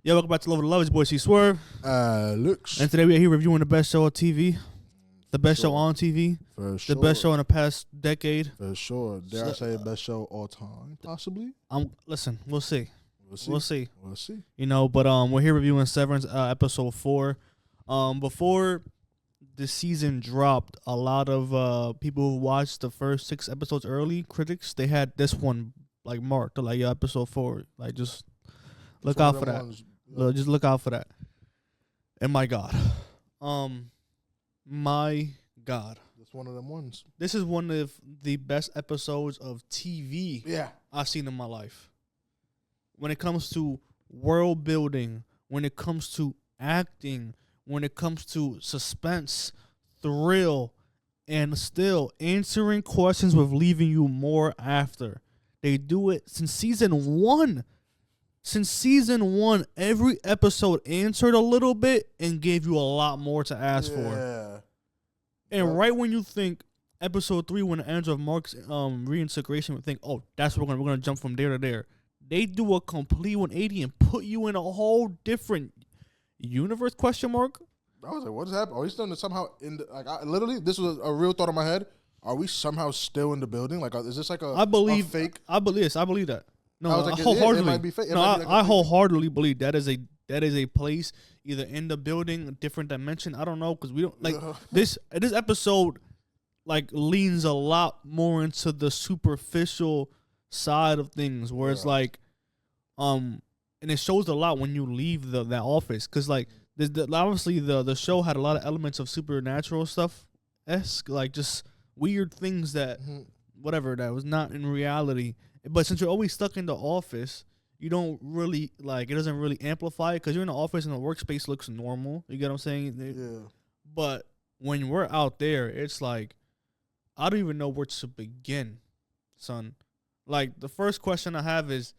Yo, welcome back to Love of the Love. It's boy C Swerve. Looks. And today we are here reviewing the best show on TV. The best show on TV. For sure. The best show in the past decade. For sure. Dare I say best show all time, possibly? Listen, we'll see. We'll see. You know, but we're here reviewing Severance episode 4. Before the season dropped, a lot of people who watched the first 6 episodes early, critics, they had this one like marked. They're like, yeah, episode 4. Like, just look out for that. Just look out for that. And my God. My God. It's one of them ones. This is one of the best episodes of TV I've seen in my life. When it comes to world building, when it comes to acting, when it comes to suspense, thrill, and still answering questions with leaving you more after. They do it since season 1. Since season 1, every episode answered a little bit and gave you a lot more to ask for. And right when you think episode 3, when it ends with Mark's reintegration, we think, oh, that's what we're gonna jump from there to there. They do a complete 180 and put you in a whole different universe? Question mark. I was like, what is happening? Are we still somehow in the, like? Literally, this was a real thought in my head. Are we somehow still in the building? Like, is this like a fake? I believe that. No, I was like, wholeheartedly. it might be fake. I wholeheartedly believe that is a place either in the building, a different dimension. I don't know, because we don't like this episode like leans a lot more into the superficial side of things, where it's like and it shows a lot when you leave that office, because like obviously the show had a lot of elements of supernatural stuff esque, like just weird things that whatever that was not in reality. But since you're always stuck in the office, you don't really, like, it doesn't really amplify it, because you're in the office and the workspace looks normal. You get what I'm saying? Yeah. But when we're out there, it's like, I don't even know where to begin, son. Like, the first question I have is,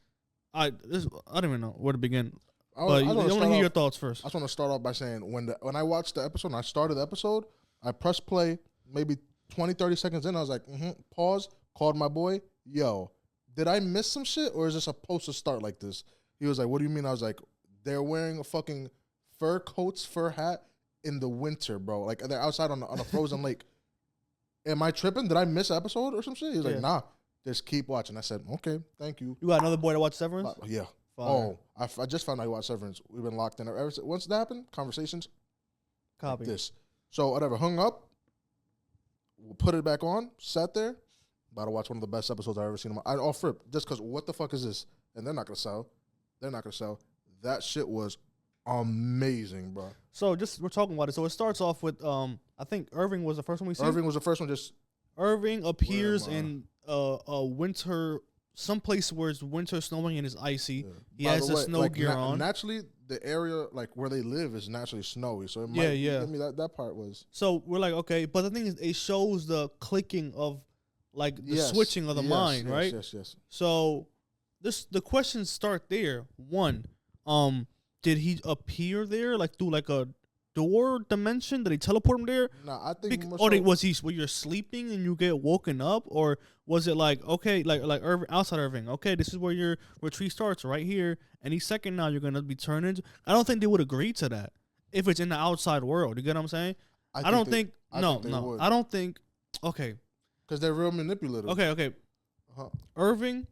I don't even know where to begin. I want to hear your thoughts first. I just want to start off by saying, when I watched the episode and I started the episode, I pressed play maybe 20, 30 seconds in. I was like, pause, called my boy, yo. Did I miss some shit, or is this supposed to start like this? He was like, what do you mean? I was like, they're wearing a fucking fur coats, fur hat in the winter, bro. Like, they're outside on a frozen lake. Am I tripping? Did I miss an episode or some shit? He was like, nah, just keep watching. I said, okay, thank you. You got another boy that watched Severance? Yeah. Fire. I just found out he watched Severance. We've been locked in. Once that happened, conversations. Copy. Like this. So, whatever, hung up. We'll put it back on. Sat there. About to watch one of the best episodes I've ever seen. Off rip, just because what the fuck is this? And they're not gonna sell. That shit was amazing, bro. So we're talking about it. So it starts off with I think Irving was the first one we see. Irving was the first one. Just Irving appears in a winter, someplace where it's winter, snowing, and it's icy. Yeah. He has the snow gear on. Naturally, the area like where they live is naturally snowy. So it might, I mean, that part was. So we're like, okay, but the thing is, it shows the clicking of. Like the switching of the mind, right? Yes. So the questions start there. One, did he appear there like through like a door dimension? Did he teleport him there? No, I think. Were you sleeping and you get woken up, or was it like okay, like Irving, outside Irving? Okay, this is where your retreat starts, right here. Any second now, you're gonna be turned into. I don't think they would agree to that if it's in the outside world. You get what I'm saying? I don't think. Okay. Because they're real manipulative. Okay. Irving,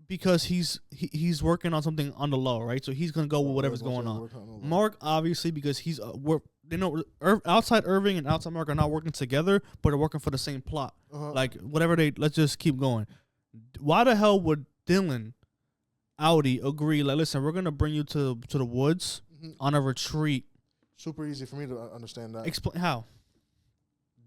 because he's working on something on the low, right? So he's gonna go with whatever's going on. Mark, obviously, because he's outside Irving and outside Mark are not working together, but they're working for the same plot. Like whatever let's just keep going. Why the hell would Dylan, Audi agree? Like, listen, we're gonna bring you to the woods on a retreat. Super easy for me to understand that. Explain how.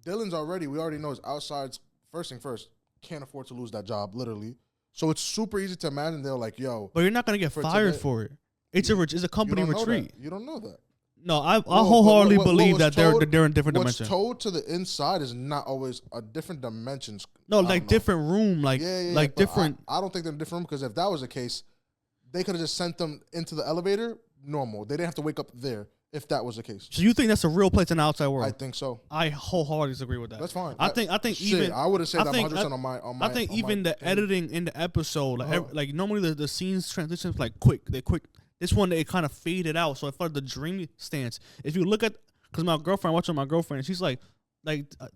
Dylan's we already know is outside. First thing first, can't afford to lose that job, literally. So it's super easy to imagine they're like, yo. But you're not going to get fired for it. It's a company retreat. You don't know that. No, I wholeheartedly believe that they're in different dimensions. What's told to the inside is not always a different dimensions. No, like different room, like different. I don't think they're in a different room, because if that was the case, they could have just sent them into the elevator, normal. They didn't have to wake up there. If that was the case. So you think that's a real place in the outside world? I think so. I wholeheartedly agree with that. That's fine. I think even I would have said that 100% on my. I think even the editing in the episode, like normally the scenes transitions like quick. They're quick. This one, it kind of faded out. So I felt the dreamy stance. If you look at, because my girlfriend, watching my girlfriend, and she's like,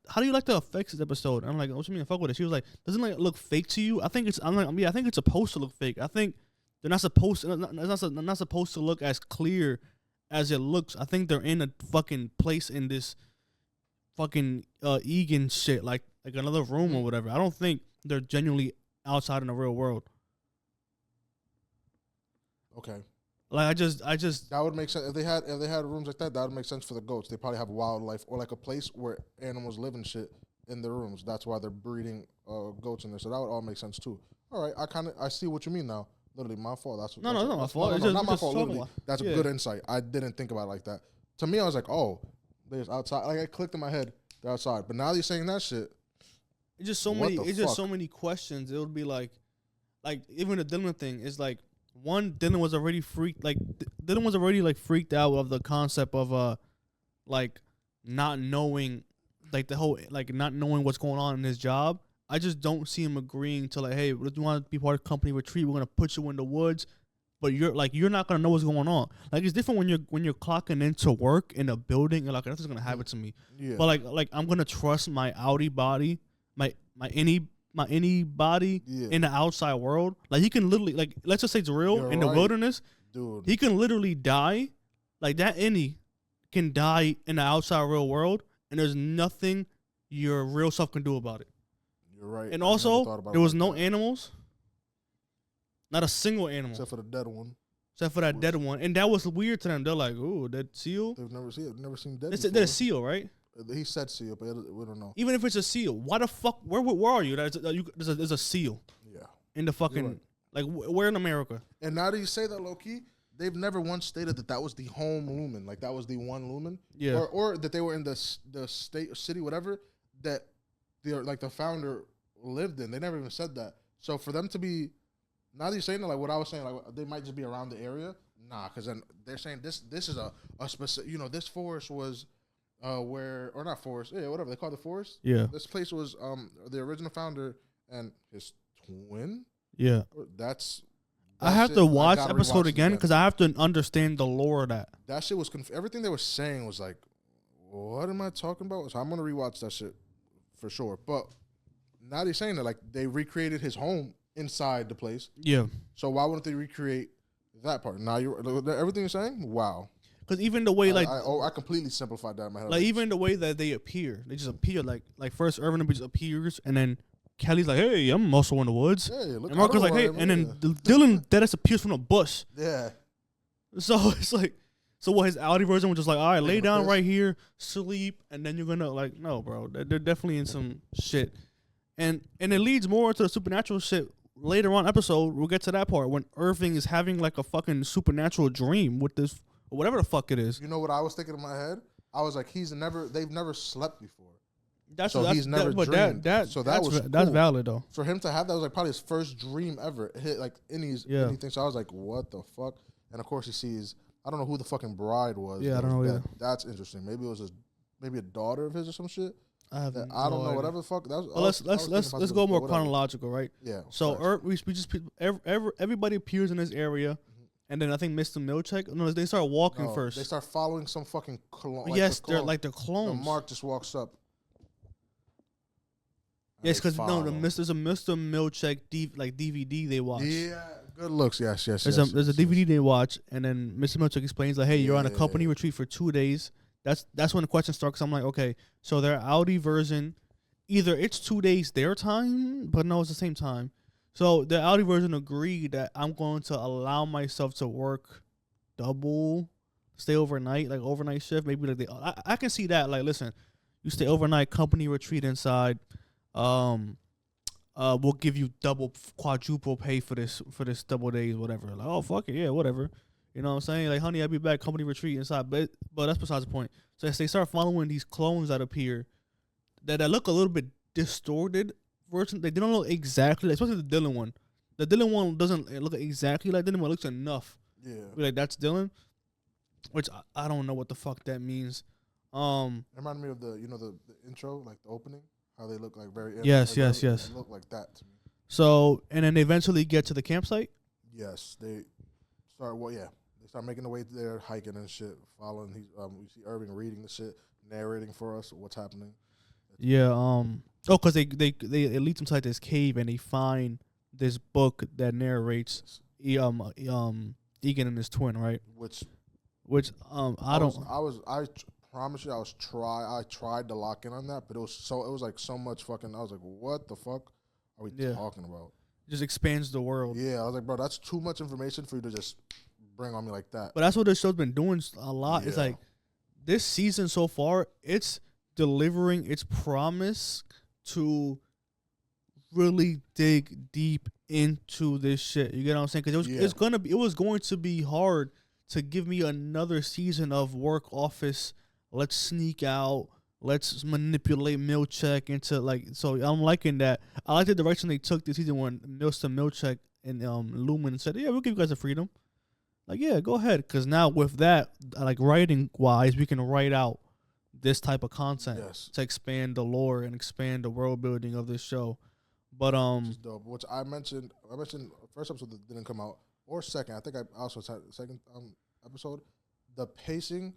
how do you like the effects of this episode? And I'm like, what you mean fuck with it? She was like, doesn't it look fake to you? I think it's, I'm like, yeah, I think it's supposed to look fake. I think they're not supposed to, not supposed to look as clear as it looks. I think they're in a fucking place in this fucking Egan shit, like another room or whatever. I don't think they're genuinely outside in the real world. Okay. Like I just that would make sense if they had rooms like that. That would make sense for the goats. They probably have wildlife or like a place where animals live and shit in the rooms. That's why they're breeding goats in there. So that would all make sense too. All right, I see what you mean now. Literally, my fault. That's not my fault. No, not my fault. Literally, that's a good insight. I didn't think about it like that. To me, I was like, oh, there's outside. Like I clicked in my head, they're outside. But now you're saying that shit. It's just so many. It's just so many questions. It would be like even the Dylan thing is like. One, Dylan was already freaked. Like Dylan was already like freaked out of the concept of like not knowing, like the whole like not knowing what's going on in his job. I just don't see him agreeing to like, hey, if you want to be part of company retreat, we're gonna put you in the woods, but you're not gonna know what's going on. Like it's different when you're clocking into work in a building and like nothing's gonna happen to me. Yeah. But like I'm gonna trust my outie body, my any body in the outside world. Like he can literally, like let's just say it's real in the wilderness, dude. He can literally die, like that. Any can die in the outside real world, and there's nothing your real self can do about it. You're right. And also, there was no animals, not a single animal, except for the dead one. Except for that dead one, and that was weird to them. They're like, "Ooh, that seal." They've never seen dead. They're a seal, right? He said seal, but we don't know. Even if it's a seal, why the fuck? Where are you? There's a seal. Yeah. In the fucking like where in America? And now that you say that, low key, they've never once stated that was the home Lumon, like that was the one Lumon. Yeah. Or that they were in the state or city, whatever, that the founder lived in. They never even said that. So for them to be, now that you're saying that, like what I was saying, like they might just be around the area. Nah, because then they're saying this is a specific. This forest was. Where or not forest, yeah, whatever they call the forest. Yeah, this place was the original founder and his twin. Yeah, I have to watch episode again because I have to understand the lore of that. That shit was everything they were saying was like, what am I talking about? So I'm gonna rewatch that shit for sure. But now they're saying that like they recreated his home inside the place. Yeah. So why wouldn't they recreate that part? Now everything you're saying, wow. Because even the way I completely simplified that in my head. Like even the way that they appear, they just appear like first Irvin just appears and then Kelly's like, hey, I'm also in the woods. Hey, look, and Marco's like, hey, and then Dylan Dennis appears from a bush. Yeah. So it's like, so what his Audi version was just like, all right, lay down right here, sleep, and then you're gonna like, no, bro, they're definitely in some shit, and it leads more into the supernatural shit later on episode. We'll get to that part when Irving is having like a fucking supernatural dream with this. Whatever the fuck it is. You know what I was thinking in my head? I was like, they've never slept before. That's never dreamed. That's valid though. For him to have that was like probably his first dream ever. Hit like anything. So I was like, what the fuck? And of course he sees, I don't know who the fucking bride was. Yeah, I don't know either. That's interesting. Maybe it was maybe a daughter of his or some shit. I don't know. Whatever the fuck. That was, well, let's go more chronological, right? Yeah. So we just everybody appears in this area. And then I think Mr. Milchek. No, they start walking first. They start following some fucking clone. They're like the clones. And Mark just walks up. Yes, because there's a Mr. Milchek DVD they watch. Yeah, good looks. Yes. There's a DVD they watch, and then Mr. Milchek explains like, hey, you're on a company retreat for 2 days. That's when the question starts. I'm like, okay, so their Audi version, either it's 2 days their time, but no, it's the same time. So the Audi version agreed that I'm going to allow myself to work double, stay overnight, like overnight shift. Maybe like I can see that. Like, listen, you stay overnight, company retreat inside. We'll give you double, quadruple pay for this double days, whatever. Like, oh fuck it, yeah, whatever. You know what I'm saying? Like, honey, I'll be back. Company retreat inside, but that's besides the point. So as they start following these clones that appear, that look a little bit distorted. They don't look exactly, especially the Dylan one. The Dylan one doesn't look exactly like Dylan, but it looks enough. Yeah. Like, that's Dylan, which I don't know what the fuck that means. It reminded me of the intro, like the opening, how they look like very. Yes. They look like that to me. So, and then they eventually get to the campsite. Yes, they start. Well, yeah, start making the way there, hiking and shit, following. We see Irving reading the shit, narrating for us what's happening. Yeah. Because they it leads them to like this cave and they find this book that narrates Egan and his twin, right? Which I promise you, I tried to lock in on that, but it was like so much fucking. I was like, what the fuck are we talking about? Just expands the world. Yeah, I was like, bro, that's too much information for you to just bring on me like that. But that's what this show's been doing a lot. Yeah. It's like this season so far, it's delivering its promise to really dig deep into this shit. You get what I'm saying? Because it was going to be hard to give me another season of work office. Let's sneak out. Let's manipulate Milchek into like. So I'm liking that. I like the direction they took this season when Milchek and Lumon said, "Yeah, we'll give you guys the freedom." Like, yeah, go ahead. Because now with that, like writing wise, we can write out this type of content to expand the lore and expand the world building of this show. But which is dope. Which I mentioned first episode that didn't come out, or second. I think I also said second episode. The pacing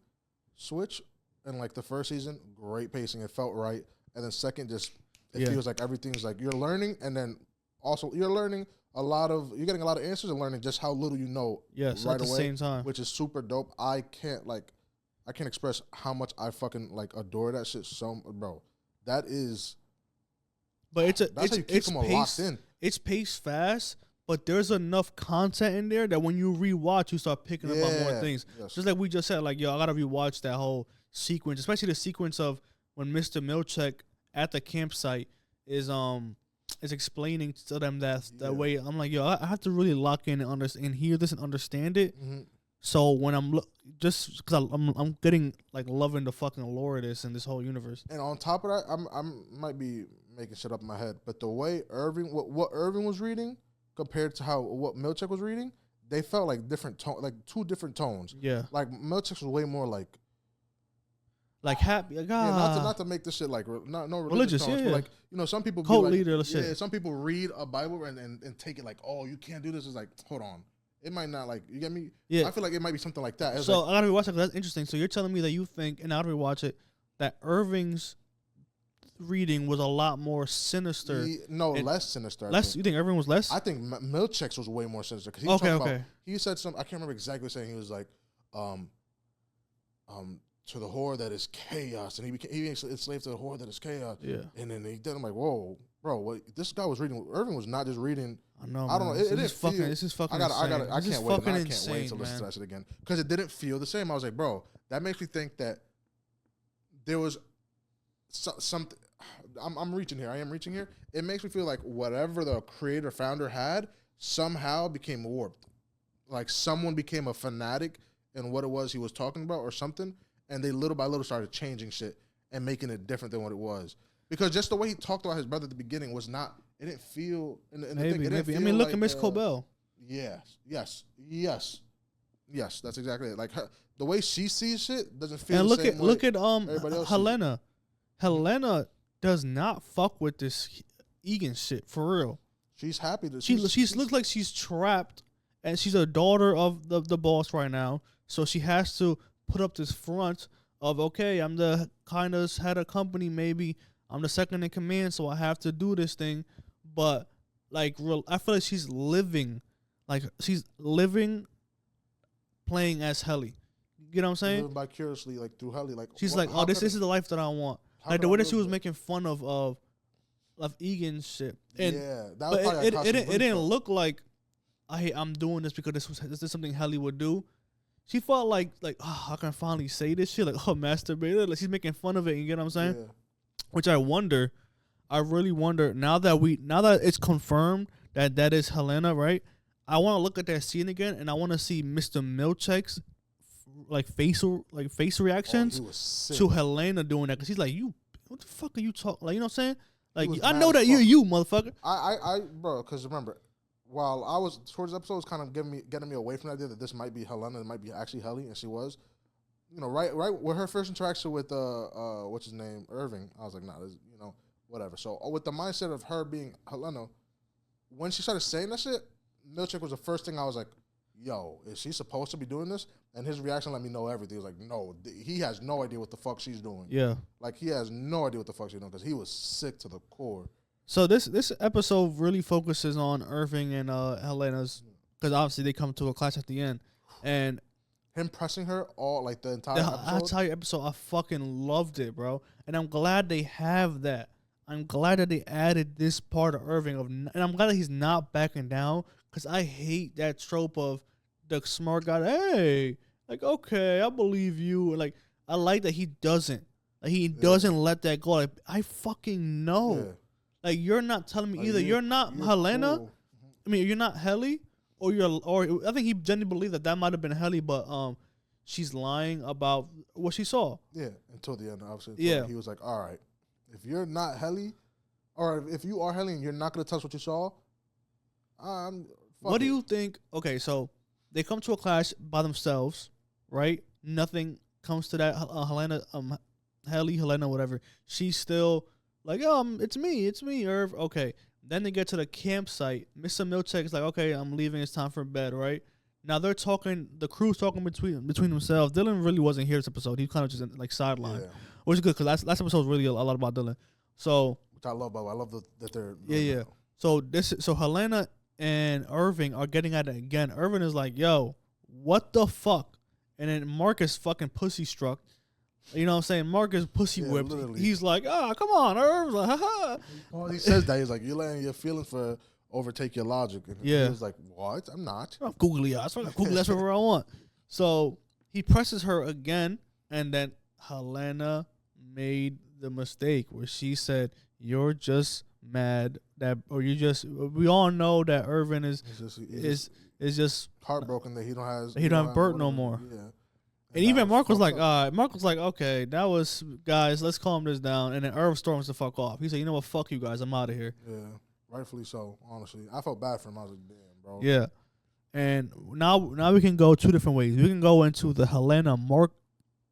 switch in like the first season, great pacing. It felt right, and then second, it feels like everything's like you're learning, and then also you're learning you're getting a lot of answers and learning just how little you know. Yes, right at the same time, which is super dope. I can't express how much I fucking like adore that shit. So, bro, that is. But it's paced fast, but there's enough content in there that when you rewatch, you start picking up on more things. Yes. Just like we just said, like, yo, I gotta rewatch that whole sequence, especially the sequence of when Mr. Milchek at the campsite is explaining to them that way. I'm like, yo, I have to really lock in and understand and hear this and understand it. Mm-hmm. So when I'm just because I'm getting like loving the fucking lore of this and this whole universe. And on top of that, I'm might be making shit up in my head, but the way what Irving was reading compared to what Milchek was reading, they felt like two different tones. Yeah, like Milchek was way more like happy. Like, not to make this shit like no religious tones, but like some people cult be like, leader shit. Yeah, some people read a Bible and take it like, oh, you can't do this. It's like, hold on. It might not like you get me. Yeah, I feel like it might be something like that. It's so I gotta rewatch it because that's interesting. So you're telling me that you think, and I gotta rewatch it, that Irving's reading was a lot more sinister. Less sinister. You think Irving was less? I think Milchek's was way more sinister because he talked about. He said something. I can't remember exactly what saying. He was like, to the whore that is chaos, and he became enslaved to the whore that is chaos. Yeah, and then he did. I'm like, whoa, bro, what this guy was reading? Irving was not just reading. I know. I don't know. This is fucking insane. I can't wait to listen to that shit again because it didn't feel the same. I was like, bro, that makes me think that there was something. I'm reaching here. I am reaching here. It makes me feel like whatever the creator founder had somehow became warped. Like someone became a fanatic in what it was he was talking about or something, and they little by little started changing shit and making it different than what it was. Because just the way he talked about his brother at the beginning was not. It didn't feel. Maybe. I mean, look at Miss Cobell. Yes. That's exactly it. Like the way she sees shit doesn't feel. And look at Helena. Helena does not fuck with this Egan shit for real. She's happy that she looks like she's trapped, and she's a daughter of the boss right now. So she has to put up this front of, okay, I'm the kind of head of company, maybe I'm the second in command, so I have to do this thing. But like, I feel like she's living playing as Helly. You know what I'm saying? Living vicariously, like through Helly. Like she's like, oh, this is the life that I want. Like the way that she was making fun of Egan's shit. And that was probably it didn't look like I'm doing this because this is something Helly would do. She felt like oh, I can finally say this shit. Like, oh, masturbator. Like she's making fun of it. You get what I'm saying? Yeah. Which I really wonder now that it's confirmed that is Helena, right? I want to look at that scene again, and I want to see Mr. Milchek's face reactions to Helena doing that, because he's like, you, what the fuck are you talking? Like, you know what I'm saying? Like, I know that you're you, motherfucker. Bro, because remember, while I was towards the episode, it was kind of getting me away from the idea that this might be Helena, it might be actually Helly, and she was. Right with her first interaction with what's his name, Irving, I was like, nah, whatever. So with the mindset of her being Helena, when she started saying that shit, Milchek was the first thing I was like, yo, is she supposed to be doing this? And his reaction let me know everything. He was like, no, he has no idea what the fuck she's doing. Yeah. Like, he has no idea what the fuck she's doing because he was sick to the core. So this episode really focuses on Irving and Helena's, because obviously they come to a clash at the end. And him pressing her all, like, the entire episode. I fucking loved it, bro. And I'm glad they have that. I'm glad that they added this part of Irving, and I'm glad that he's not backing down, because I hate that trope of the smart guy. Hey, like, okay, I believe you. And, like, I like that he doesn't. Like, he doesn't let that go. Like, I fucking know. Yeah. Like, you're not telling me either. You're not Helena. Cool. I mean, you're not Helly, or I think he genuinely believed that might have been Helly, but she's lying about what she saw. Yeah, until the end, obviously. Yeah. He was like, all right. If you're not Helly, or if you are Helly and you're not going to tell us what you saw, what do you think? Okay, so they come to a clash by themselves, right? Nothing comes to that. Helena, Helena, whatever. She's still like, it's me, Irv. Okay. Then they get to the campsite. Mr. Milchek is like, okay, I'm leaving. It's time for bed, right? Now they're talking. The crew's talking between themselves. Dylan really wasn't here this episode. He kind of just like sidelined. Yeah. Which is good, because last episode was really a lot about Dylan. So, which I love, I love that they're yeah. So Helena and Irving are getting at it again. Irving is like, "Yo, what the fuck?" And then Mark is fucking pussy struck. You know what I'm saying? Mark is pussy whipped. Literally. He's like, come on, Irv's like, haha. Well, he says that. He's like, you're letting your feelings overtake your logic. And he was like, what? I'm not. I'm googly eyes. I'm googly eyes whatever I want. So he presses her again, and then Helena made the mistake where she said, "You're just mad that, or you just." We all know that Irvin is just heartbroken that he don't have Bert no more. Yeah, and even Mark was like, okay, that was, guys, let's calm this down. And then Irv storms the fuck off. He said, you know what, fuck you guys, I'm out of here. Yeah, rightfully so. Honestly, I felt bad for him. I was like, damn, bro. Yeah, and now we can go two different ways. We can go into the Helena Mark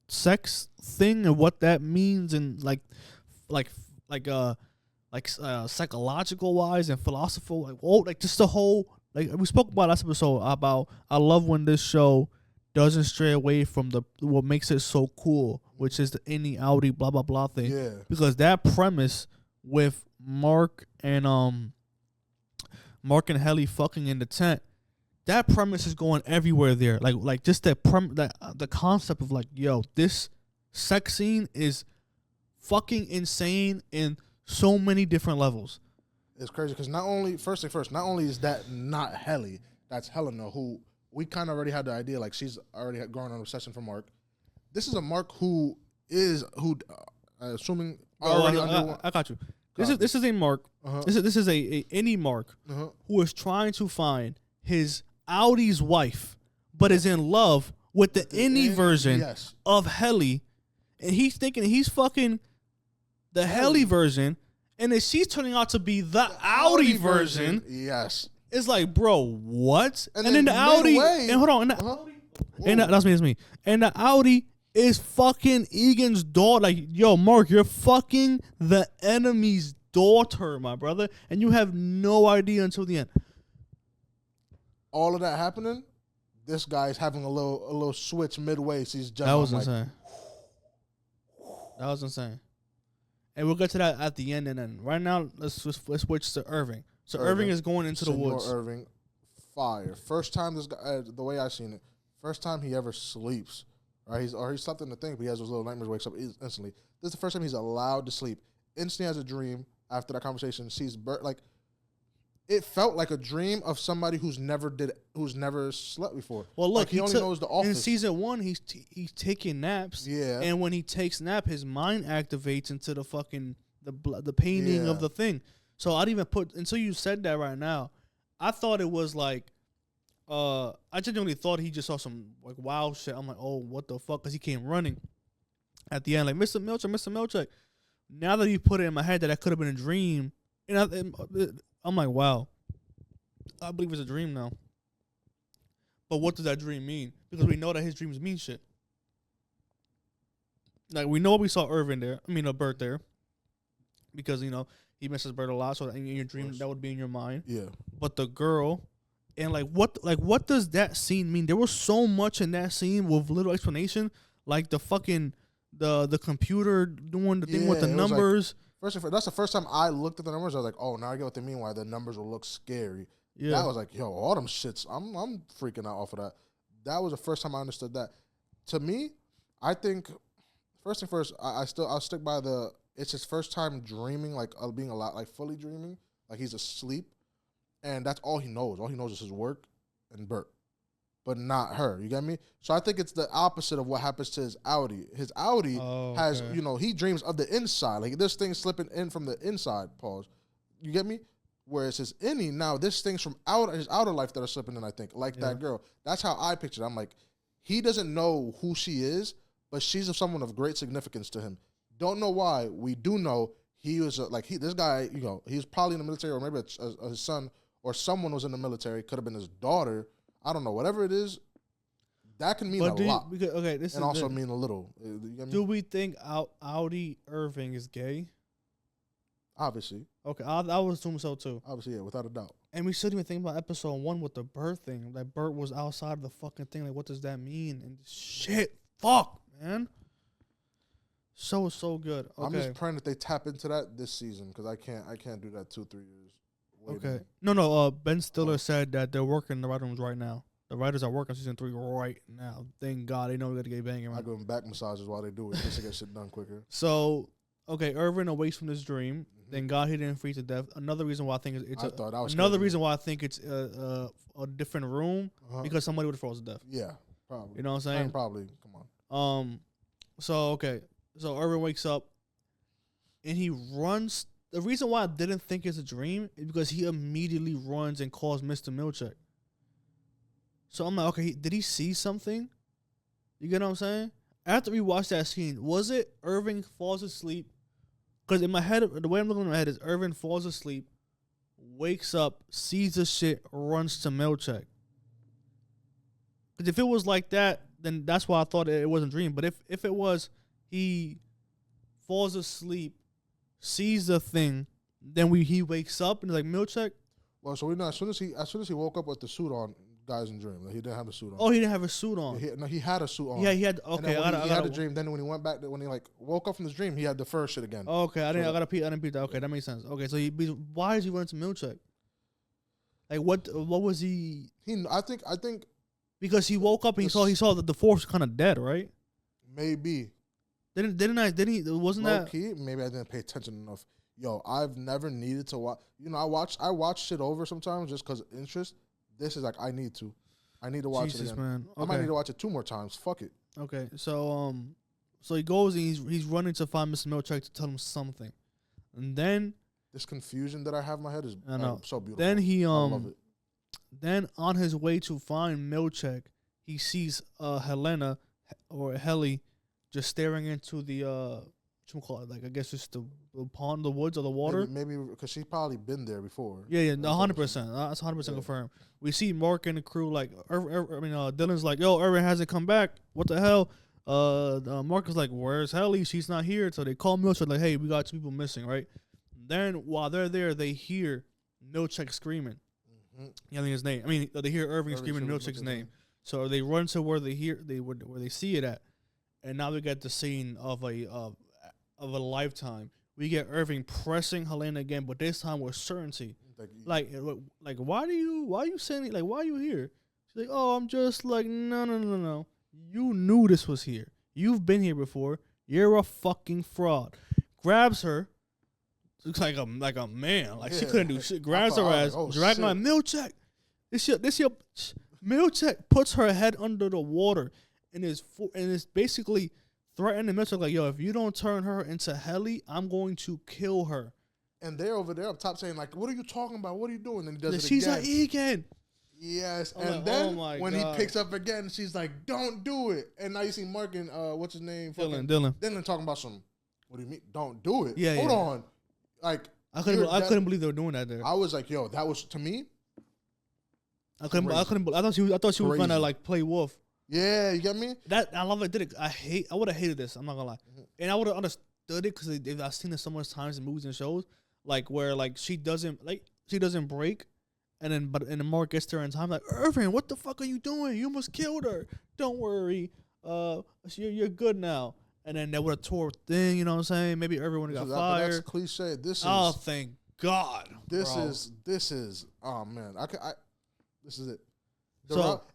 sex thing and what that means, and like psychological wise and philosophical, like just the whole, like we spoke about last episode about, I love when this show doesn't stray away from what makes it so cool, which is the innie outie blah blah blah thing. Yeah, because that premise with Mark and Helly fucking in the tent, that premise is going everywhere there. Like just the concept of like, yo, this sex scene is fucking insane in so many different levels. It's crazy because not only is that not Helly, that's Helena, who we kind of already had the idea, like she's already grown an obsession for Mark. This is a Mark assuming already I got you. This is a Mark. Uh-huh. This is a any Mark who is trying to find his Audi's wife, but is in love with the innie version of Helly, and he's thinking he's fucking the Helly version, and then she's turning out to be the Audi version. Yes, it's like, bro, what? And then the Audi, and hold on, that's me. And the Audi is fucking Egan's daughter. Like, yo, Mark, you're fucking the enemy's daughter, my brother, and you have no idea until the end. All of that happening, this guy's having a little switch midway. So he's jumping. That was insane. That was insane. And we'll get to that at the end. And then right now, let's switch to Irving. So Irving is going into the woods. Irving, fire. First time this guy, the way I seen it, first time he ever sleeps. Right, he's slept in the thing, but he has those little nightmares. Wakes up instantly. This is the first time he's allowed to sleep. Instantly has a dream after that conversation. Sees Bert. Like, it felt like a dream of somebody who's never slept before. Well, look, like he only knows the office. In season 1, he's taking naps. Yeah, and when he takes nap, his mind activates into the fucking the painting of the thing. So I'd even put, until you said that right now, I thought it was like, I genuinely thought he just saw some like wild shit. I'm like, oh, what the fuck? Because he came running at the end, like, Mr. Milchek. Now that you put it in my head that could have been a dream, and I'm like, wow, I believe it's a dream now. But what does that dream mean? Because we know that his dreams mean shit. Like, we know we saw Irvin there. I mean, Bert there. Because, he misses Bert a lot. So in your dream, that would be in your mind. Yeah. But the girl And what does that scene mean? There was so much in that scene with little explanation, like the fucking the computer doing the thing with the numbers. That's the first time I looked at the numbers. I was like, oh, now I get what they mean. Why the numbers will look scary. Yeah, that was like, yo, all them shits. I'm freaking out off of that. That was the first time I understood that. To me, I think first thing first, I'll stick by it's his first time dreaming, like being a lot, like fully dreaming, like he's asleep, and that's all he knows. All he knows is his work and Bert, but not her. You get me? So I think it's the opposite of what happens to his Audi. His Audi has, he dreams of the inside, like this thing slipping in from the inside. Pause. You get me? Whereas his innie, now this thing's from his outer life that are slipping in, I think, like that girl. That's how I pictured it. I'm like, he doesn't know who she is, but she's someone of great significance to him. Don't know why. We do know he was this guy, he was probably in the military, or maybe his son or someone was in the military. Could have been his daughter. I don't know. Whatever it is, that can mean a lot. This and also mean a little. Do we think Audi Irving is gay? Obviously. Okay, I would assume so too. Obviously, yeah, without a doubt. And we shouldn't even think about episode 1 with the Bert thing. Like, Bert was outside of the fucking thing. Like, what does that mean? And shit, fuck, man. So good. Okay. I'm just praying that they tap into that this season, because I can't do that 2-3 years later. Okay. No. Ben Stiller said that they're working in the writing rooms right now. The writers are working on season 3 right now. Thank God. They know we got to get banging. Right? I give them back massages while they do it, just to get shit done quicker. So, okay, Irvin awakes from this dream. Thank God he didn't freeze to death. Another reason why I think it's a different room, because somebody would have frozen to death. Yeah, probably. You know what I'm saying? Probably. Come on. So Irvin wakes up and he runs. The reason why I didn't think it's a dream is because he immediately runs and calls Mr. Milchek. So I'm like, okay, did he see something? You get what I'm saying? After we watched that scene, was it Irving falls asleep? Because in my head, the way I'm looking in my head is Irvin falls asleep, wakes up, sees the shit, runs to Milchek. Because if it was like that, then that's why I thought it wasn't a dream. But if it was, he falls asleep, sees the thing, then he wakes up and is like, Milchek? Well, so we know as soon as he woke up with the suit on, guys in dream. Like, he didn't have a suit on. Oh, he didn't have a suit on. He had a suit on. Yeah, he had. Okay, he had a dream. Then when he went back, when he woke up from his dream, he had the fur shit again. Oh, okay, I didn't repeat that. Okay, that makes sense. Okay, so why did he run to Milchek? Like, what was he? I think because he woke up and he saw that the force was kind of dead, right? Maybe. Didn't he? Wasn't low that key? Maybe I didn't pay attention enough. Yo, I've never needed to watch. I watch shit over sometimes just because of interest. This is like I need to watch it again. Man. Okay. I might need to watch it 2 more times. Fuck it. Okay, so he goes and he's running to find Mr. Milchek to tell him something, and then this confusion that I have in my head is so beautiful. Then I love it. Then on his way to find Milchek, he sees Helena or Helly just staring into the I guess it's the pond, the woods, or the water. Maybe because she's probably been there before. Yeah, 100%. That's 100% confirmed. We see Mark and the crew Dylan's like, yo, Irvin hasn't come back. What the hell? Mark is like, where's Helly? She's not here. So they call Milchek like, hey, we got 2 people missing, right? Then while they're there, they hear Milchek screaming, yelling his name. I mean, they hear Irving screaming Milchek's name. So they run to where they see it at, and now we get the scene of a lifetime. We get Irving pressing Helena again, but this time with certainty. Like why are you saying, like, why are you here? She's like, oh, I'm just like, no. You knew this was here. You've been here before. You're a fucking fraud. Grabs her. Looks like a man. Like, she couldn't do shit. Grabs her ass. Dragging on Milchek. This your Milchek puts her head under the water and is basically threatening Milchek like, yo, if you don't turn her into Helly, I'm going to kill her. And they're over there up top saying, like, what are you talking about? What are you doing? And he does it she's again. She's like, again. Yes. And then when he picks up again, she's like, don't do it. And now you see Mark and, what's his name? Dylan talking about some, what do you mean? Don't do it. Yeah, Hold on. Like, I couldn't believe they were doing that there. I was like, yo, that was, to me, I thought she was gonna like play wolf. Yeah, you get me? That I love it. Did it? I would have hated this. I'm not gonna lie, and I would have understood it because I've seen it so much times in movies and shows, like where like she doesn't break, then Mark gets there in time, like, Irvin, what the fuck are you doing? You almost killed her. Don't worry. You're good now. And then they would have tore thing, you know what I'm saying? Maybe Irvin would have got fired. That's cliche. Thank God. This is oh man. This is it.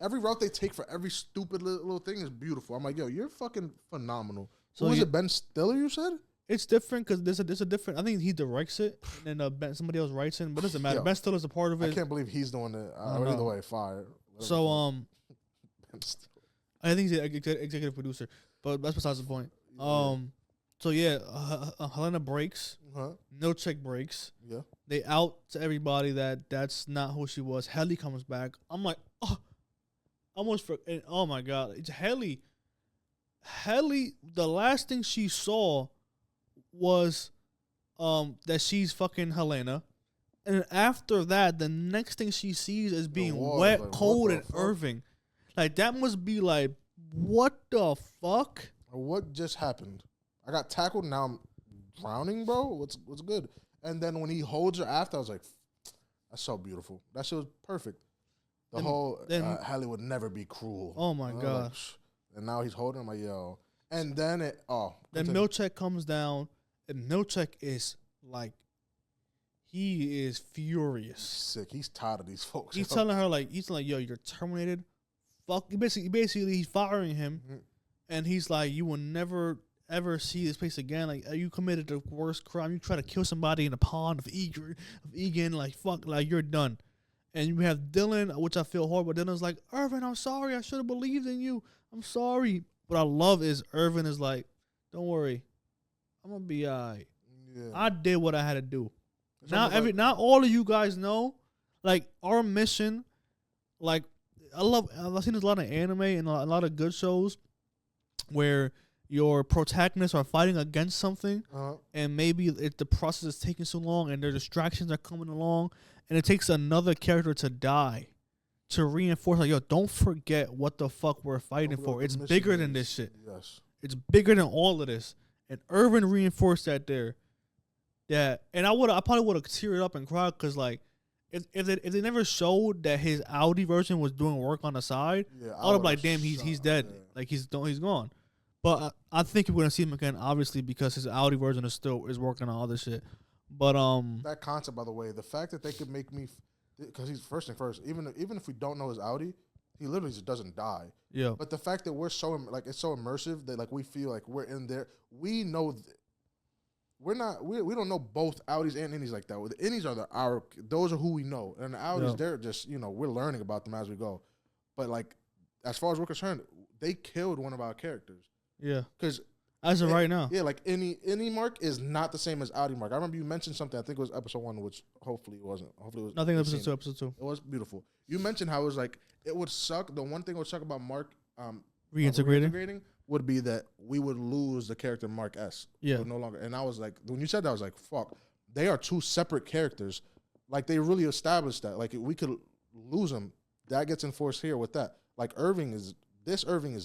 Every route they take for every stupid little thing is beautiful. I'm like, yo, you're fucking phenomenal. So who is it, Ben Stiller, you said? It's different because there's a different. I think he directs it, and then somebody else writes it, but it doesn't matter. Yo, Ben Stiller's a part of it. I can't believe he's doing it. Either way, fire. So I think he's the executive producer, but that's besides the point. So yeah, Helena breaks. Milchek breaks. Yeah. They out to everybody that that's not who she was. Helly comes back. I'm like, oh my God, it's Helly. Helly, the last thing she saw was that she's fucking Helena. And after that, the next thing she sees is being wet, like, cold, and Irving. Like, that must be like, what the fuck? What just happened? I got tackled, now I'm drowning, bro? What's good? And then when he holds her after, I was like, that's so beautiful. That shit was perfect. The whole Helly would never be cruel. Oh, my gosh. And now he's holding him like, yo. And then then Milchek comes down, and Milchek is like, he is furious. He's sick. He's tired of these folks. He's telling her like, yo, you're terminated. Fuck. Basically, he's firing him, and he's like, you will never ever see this place again. Like, you committed the worst crime. You try to kill somebody in a pond of Egan. Like, fuck. Like, you're done. And you have Dylan, which I feel horrible. Dylan's like, Irvin, I'm sorry. I should have believed in you. I'm sorry. What I love is Irvin is like, don't worry, I'm gonna be all right. Yeah. I did what I had to do. Not all of you guys know, like, our mission. Like, I've seen this a lot of anime and a lot of good shows where your protagonists are fighting against something, and maybe the process is taking so long, and their distractions are coming along, and it takes another character to die to reinforce, like, yo, don't forget what the fuck we're fighting for. It's bigger than this shit. Yes. It's bigger than all of this. And Irvin reinforced that there. Yeah. And I probably would have teared up and cried because, like, if they never showed that his Audi version was doing work on the side, I would have been like, damn, he's dead. Yeah. Like, he's gone. But I think we're gonna see him again, obviously, because his Audi version is working on all this shit. But that concept, by the way, the fact that they could make me, because he's first, even if we don't know his Audi, he literally just doesn't die. Yeah. But the fact that we're so like, it's so immersive that, like, we feel like we're in there. We know we don't know both Audis and Innies like that. The Innies are those are who we know, and the Audis, they're just, we're learning about them as we go. But, like, as far as we're concerned, they killed one of our characters. Yeah. Because as of right now. Yeah, like, Innie Mark is not the same as Audi Mark. I remember you mentioned something, I think it was episode 1, which hopefully it wasn't. Hopefully it was. Nothing episode 2. It was beautiful. You mentioned how it was like, it would suck. The one thing that would suck about Mark reintegrating would be that we would lose the character Mark S. Yeah. No longer. And I was like, when you said that, I was like, fuck. They are two separate characters. Like, they really established that. Like, we could lose them. That gets enforced here with that. Like, Irving is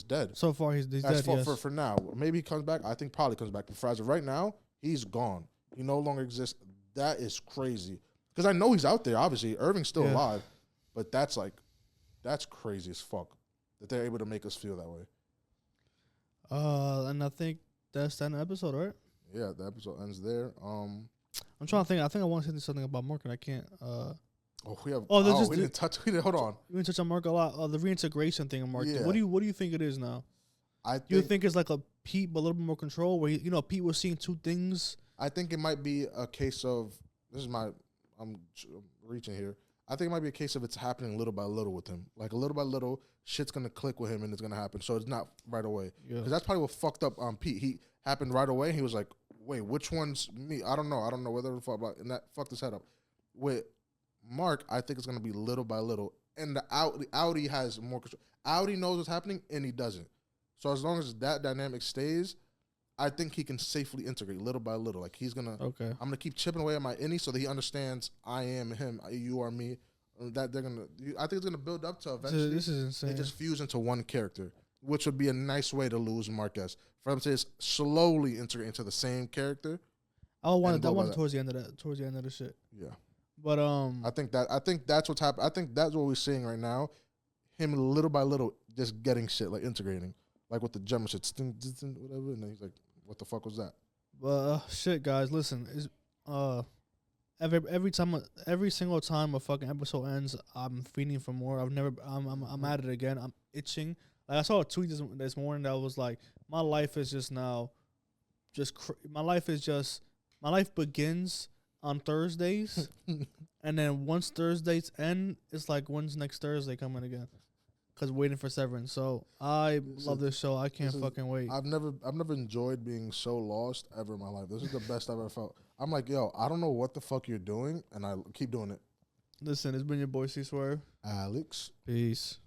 dead. So far, he's dead, yes. For now. Maybe he comes back. I think probably comes back. But for as of right now, he's gone. He no longer exists. That is crazy. Because I know he's out there, obviously. Irving's still alive. But that's crazy as fuck that they're able to make us feel that way. And I think that's the end of the episode, right? Yeah, the episode ends there. I'm trying to think. I think I want to say something about Mark, and I can't. We didn't touch. Hold on. We didn't touch on Mark a lot. The reintegration thing of Mark. Yeah. What do you think it is now? You think it's like a Pete, but a little bit more control, where Pete was seeing two things. I think it might be a case of I'm reaching here. I think it might be a case of it's happening little by little with him. Like, little by little, shit's gonna click with him and it's gonna happen. So it's not right away. Because that's probably what fucked up Pete. He happened right away. And he was like, "Wait, which one's me? I don't know. I don't know whether the fuck." And that fucked his head up. With Mark, I think it's gonna be little by little. And the Audi has more control. Audi knows what's happening and he doesn't. So as long as that dynamic stays, I think he can safely integrate little by little. Like, he's gonna. Okay. I'm gonna keep chipping away at my Innie so that he understands I am him, you are me. That they're gonna. I think it's gonna build up to eventually. This is insane. They just fuse into one character, which would be a nice way to lose Marquez. For them to just slowly integrate into the same character. I want towards the end of that. Towards the end of the shit. Yeah. But I think that's what's happening. I think that's what we're seeing right now. Him little by little just getting shit, like integrating, like with the gem shit, whatever. And then he's like, "What the fuck was that?" But shit, guys, listen. Is every single time a fucking episode ends, I'm feeding for more. I'm at it again. I'm itching. Like I saw a tweet this morning that was like, my life is just now, my life begins on Thursdays, and then once Thursdays end, it's like when's next Thursday coming again? Cause waiting for Severance. So I love this show. I can't fucking wait. I've never enjoyed being so lost ever in my life. This is the best I've ever felt. I'm like, yo, I don't know what the fuck you're doing, and I keep doing it. Listen, it's been your boy C Swerve. Alex. Peace.